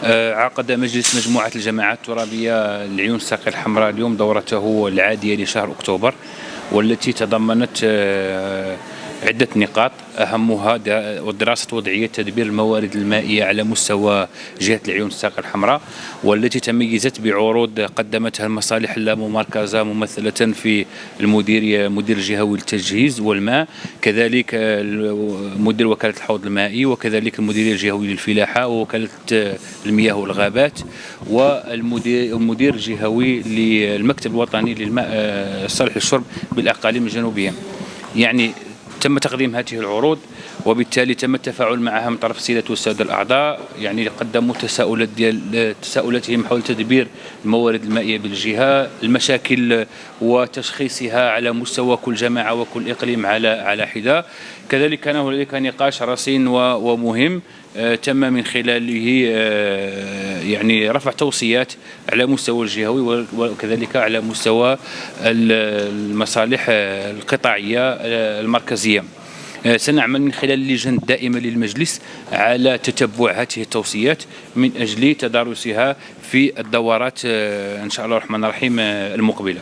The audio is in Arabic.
عقد مجلس مجموعة الجماعات الترابية لعيون الساقية الحمراء اليوم دورته العادية لشهر أكتوبر، والتي تضمنت عدة نقاط أهمها دراسة وضعية تدبير الموارد المائية على مستوى جهة العيون الساقية الحمراء، والتي تميزت بعروض قدمتها المصالح اللاممركزة ممثلة في مدير الجهوي للتجهيز والماء، كذلك مدير وكالة الحوض المائي، وكذلك المدير الجهوي للفلاحة ووكالة المياه والغابات، والمدير الجهوي للمكتب الوطني للماء الصالح للشرب بالأقاليم الجنوبية. يعني تم تقديم هذه العروض، وبالتالي تم التفاعل معها من طرف السيدة والسادة الأعضاء. يعني قدموا تساؤلاتهم حول تدبير الموارد المائية بالجهة، المشاكل وتشخيصها على مستوى كل جماعة وكل إقليم على حدة. كذلك كان هنالك نقاش رصين ومهم تم من خلاله يعني رفع توصيات على مستوى الجهوي وكذلك على مستوى المصالح القطاعية المركزية. سنعمل من خلال اللجان الدائمة للمجلس على تتبع هذه التوصيات من أجل تدارسها في الدورات إن شاء الله الرحمن الرحيم المقبلة.